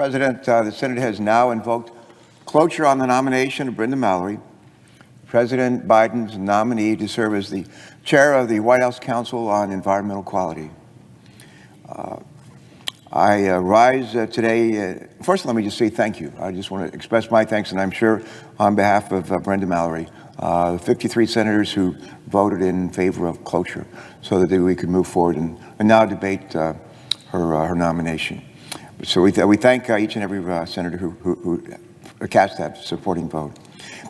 President, the Senate has now invoked cloture on the nomination of Brenda Mallory, President Biden's nominee to serve as the chair of the White House Council on Environmental Quality. I rise today. First, let me just say thank you. I just want to express my thanks, and I'm sure on behalf of Brenda Mallory, 53 senators who voted in favor of cloture so that we could move forward and now debate her nomination. So we thank each and every senator who cast that supporting vote.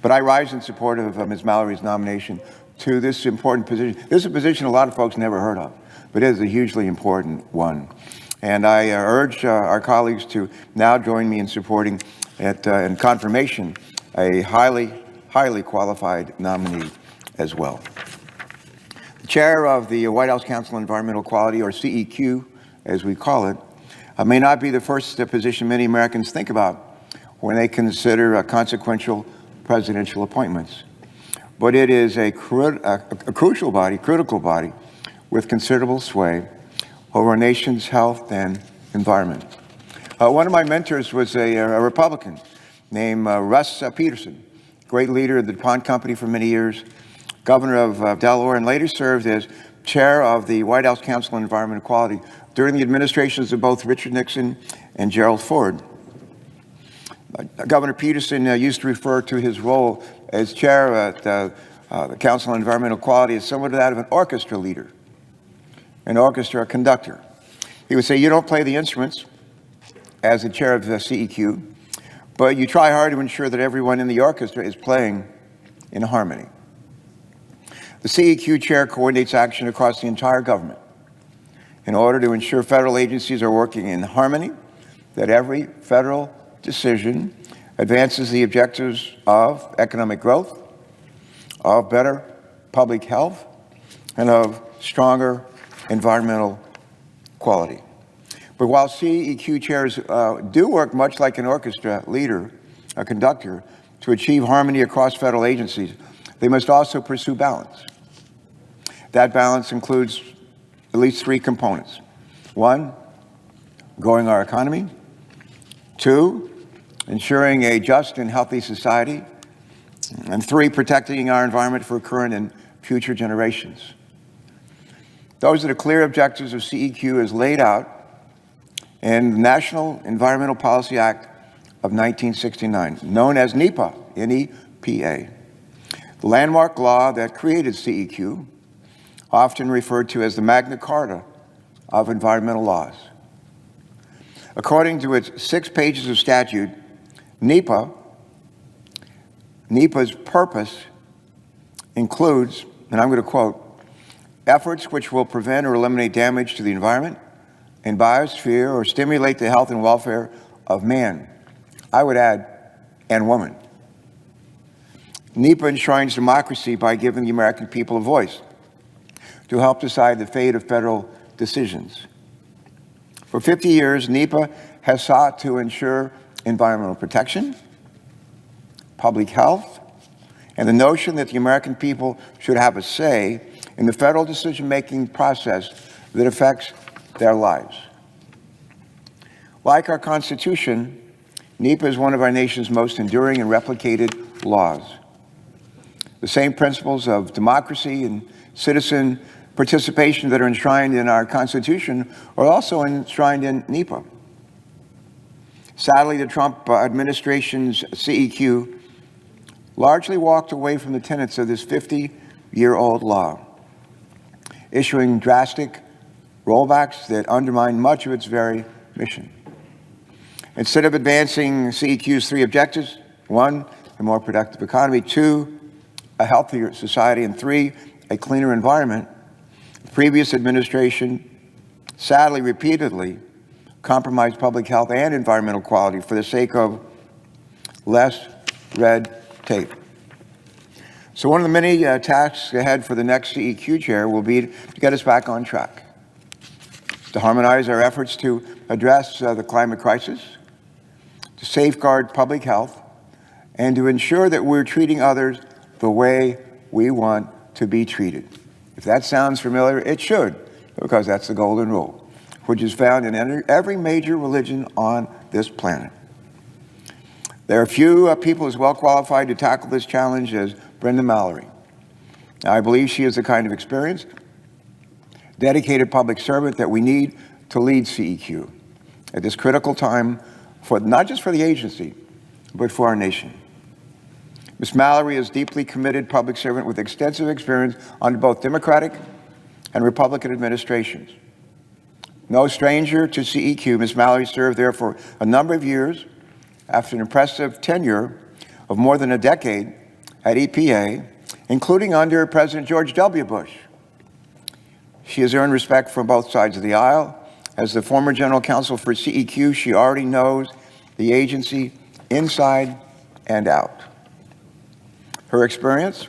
But I rise in support of Ms. Mallory's nomination to this important position. This is a position a lot of folks never heard of, but it is a hugely important one. And I urge our colleagues to now join me in supporting in confirmation a highly qualified nominee as well. The chair of the White House Council on Environmental Quality, or CEQ, as we call it, may not be the first position many Americans think about when they consider consequential presidential appointments. But it is a crucial body, critical body, with considerable sway over our nation's health and environment. One of my mentors was a Republican named Russ Peterson, great leader of the DuPont Company for many years, governor of Delaware, and later served as chair of the White House Council on Environmental Quality during the administrations of both Richard Nixon and Gerald Ford. Governor Peterson used to refer to his role as chair at the Council on Environmental Quality as somewhat that of an orchestra leader, an orchestra conductor. He would say, you don't play the instruments as the chair of the CEQ, but you try hard to ensure that everyone in the orchestra is playing in harmony. The CEQ chair coordinates action across the entire government in order to ensure federal agencies are working in harmony, that every federal decision advances the objectives of economic growth, of better public health, and of stronger environmental quality. But while CEQ chairs do work much like an orchestra leader, a conductor, to achieve harmony across federal agencies, they must also pursue balance. That balance includes at least three components. One, growing our economy. Two, ensuring a just and healthy society. And three, protecting our environment for current and future generations. Those are the clear objectives of CEQ as laid out in the National Environmental Policy Act of 1969, known as NEPA, N-E-P-A. The landmark law that created CEQ, often referred to as the Magna Carta of environmental laws. According to its 6 pages of statute, NEPA's purpose includes, and I'm going to quote, efforts which will prevent or eliminate damage to the environment and biosphere or stimulate the health and welfare of man. I would add, and woman. NEPA enshrines democracy by giving the American people a voice to help decide the fate of federal decisions. For 50 years, NEPA has sought to ensure environmental protection, public health, and the notion that the American people should have a say in the federal decision-making process that affects their lives. Like our Constitution, NEPA is one of our nation's most enduring and replicated laws. The same principles of democracy and citizen participation that are enshrined in our Constitution are also enshrined in NEPA. Sadly, the Trump administration's CEQ largely walked away from the tenets of this 50-year-old law, issuing drastic rollbacks that undermine much of its very mission. Instead of advancing CEQ's 3 objectives, 1, a more productive economy, 2, a healthier society, and 3, a cleaner environment, the previous administration sadly repeatedly compromised public health and environmental quality for the sake of less red tape. So one of the many tasks ahead for the next CEQ chair will be to get us back on track, to harmonize our efforts to address the climate crisis, to safeguard public health, and to ensure that we're treating others the way we want to be treated. If that sounds familiar, it should, because that's the golden rule. which is found in every major religion on this planet. There are few people as well qualified to tackle this challenge as Brenda Mallory. Now, I believe she is the kind of experienced, dedicated public servant that we need to lead CEQ at this critical time, for not just for the agency, but for our nation. Ms. Mallory is a deeply committed public servant with extensive experience under both Democratic and Republican administrations. No stranger to CEQ, Ms. Mallory served there for a number of years after an impressive tenure of more than a decade at EPA, including under President George W. Bush. She has earned respect from both sides of the aisle. As the former general counsel for CEQ, she already knows the agency inside and out. Her experience,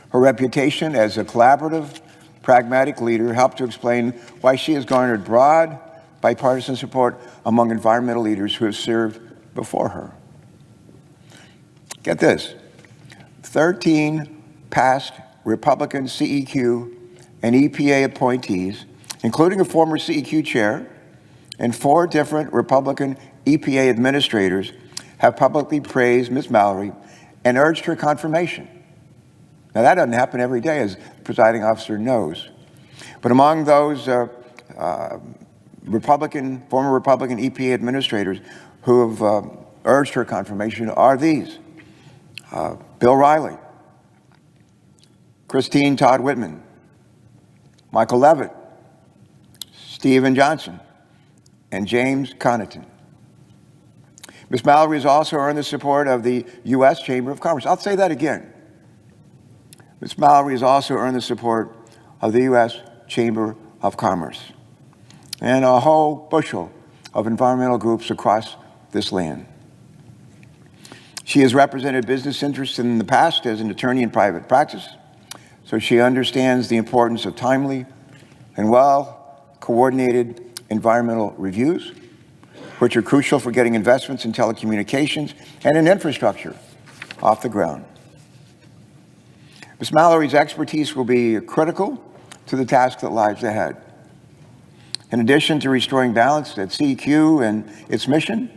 her reputation as a collaborative, pragmatic leader helped to explain why she has garnered broad, bipartisan support among environmental leaders who have served before her. Get this, 13 past Republican CEQ and EPA appointees, including a former CEQ chair and 4 different Republican EPA administrators, have publicly praised Ms. Mallory and urged her confirmation. Now, that doesn't happen every day, as the presiding officer knows. But among those former Republican EPA administrators who have urged her confirmation are these: Bill Riley, Christine Todd Whitman, Michael Levitt, Stephen Johnson, and James Connaughton. Ms. Mallory has also earned the support of the U.S. Chamber of Commerce. I'll say that again. Ms. Mallory has also earned the support of the U.S. Chamber of Commerce and a whole bushel of environmental groups across this land. She has represented business interests in the past as an attorney in private practice, so she understands the importance of timely and well-coordinated environmental reviews, which are crucial for getting investments in telecommunications and in infrastructure off the ground. Ms. Mallory's expertise will be critical to the task that lies ahead. In addition to restoring balance at CEQ and its mission,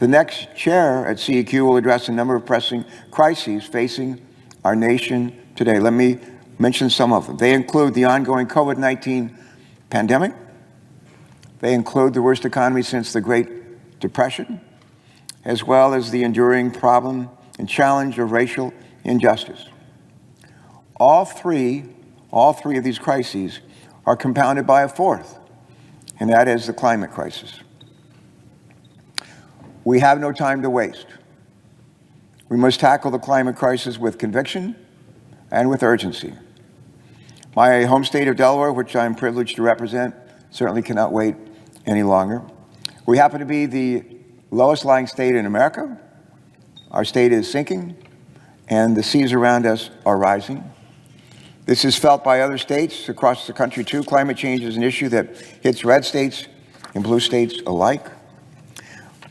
the next chair at CEQ will address a number of pressing crises facing our nation today. Let me mention some of them. They include the ongoing COVID-19 pandemic. They include the worst economy since the Great Depression, as well as the enduring problem and challenge of racial injustice. All three of these crises are compounded by a fourth, and that is the climate crisis. We have no time to waste. We must tackle the climate crisis with conviction and with urgency. My home state of Delaware, which I'm privileged to represent, certainly cannot wait any longer. We happen to be the lowest lying state in America. Our state is sinking, and the seas around us are rising. This is felt by other states across the country too. Climate change is an issue that hits red states and blue states alike.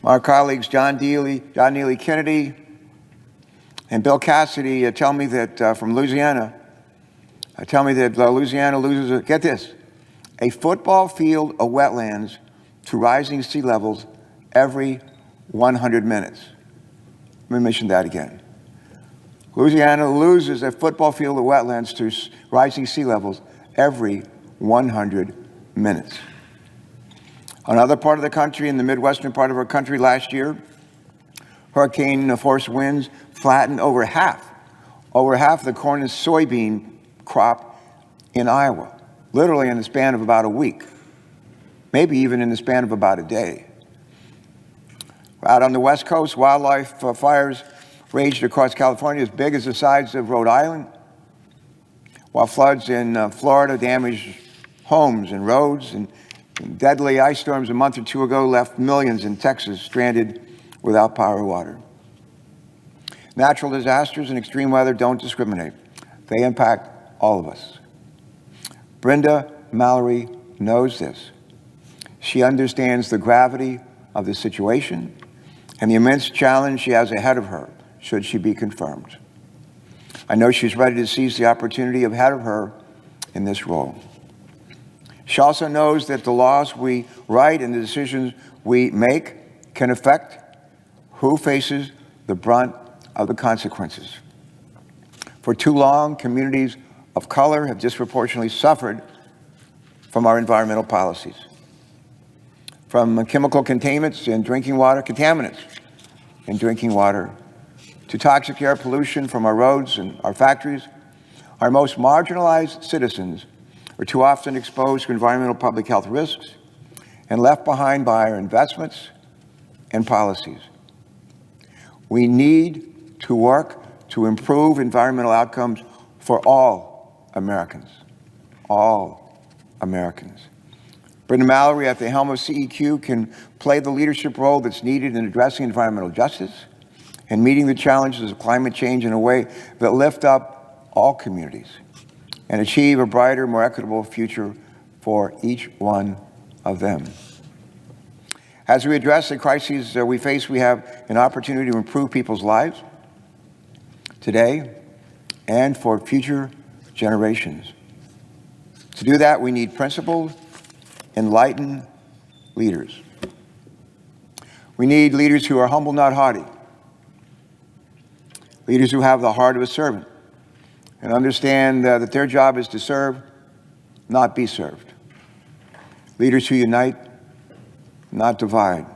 Our colleagues John Neely Kennedy and Bill Cassidy tell me that from Louisiana, Louisiana loses, get this, a football field of wetlands to rising sea levels every 100 minutes. Let me mention that again. Louisiana loses a football field of wetlands to rising sea levels every 100 minutes. Another part of the country, in the Midwestern part of our country last year, hurricane force winds flattened over half the corn and soybean crop in Iowa, literally in the span of about a week, maybe even in the span of about a day. Out on the West Coast, wildlife fires raged across California as big as the sides of Rhode Island, while floods in Florida damaged homes and roads, and deadly ice storms a month or two ago left millions in Texas stranded without power or water. Natural disasters and extreme weather don't discriminate. They impact all of us. Brenda Mallory knows this. She understands the gravity of the situation and the immense challenge she has ahead of her should she be confirmed. I know she's ready to seize the opportunity ahead of her in this role. She also knows that the laws we write and the decisions we make can affect who faces the brunt of the consequences. For too long, communities of color have disproportionately suffered from our environmental policies. From chemical contaminants in drinking water, to toxic air pollution from our roads and our factories, our most marginalized citizens are too often exposed to environmental public health risks and left behind by our investments and policies. We need to work to improve environmental outcomes for all Americans. All Americans. Brenda Mallory, at the helm of CEQ, can play the leadership role that's needed in addressing environmental justice and meeting the challenges of climate change in a way that lift up all communities and achieve a brighter, more equitable future for each one of them. As we address the crises we face, we have an opportunity to improve people's lives today and for future generations. To do that, we need principled, enlightened leaders. We need leaders who are humble, not haughty. Leaders who have the heart of a servant and understand that their job is to serve, not be served. Leaders who unite, not divide.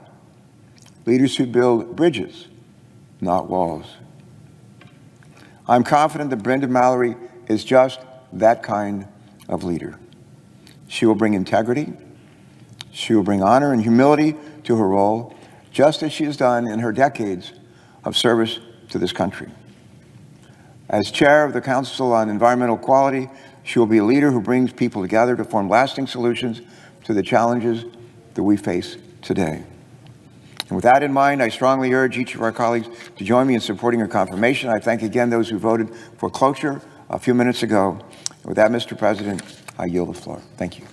Leaders who build bridges, not walls. I'm confident that Brenda Mallory is just that kind of leader. She will bring integrity, she will bring honor and humility to her role, just as she has done in her decades of service to this country. As chair of the Council on Environmental Quality, she will be a leader who brings people together to form lasting solutions to the challenges that we face today. And with that in mind, I strongly urge each of our colleagues to join me in supporting her confirmation. I thank again those who voted for cloture a few minutes ago. And with that, Mr. President, I yield the floor. Thank you.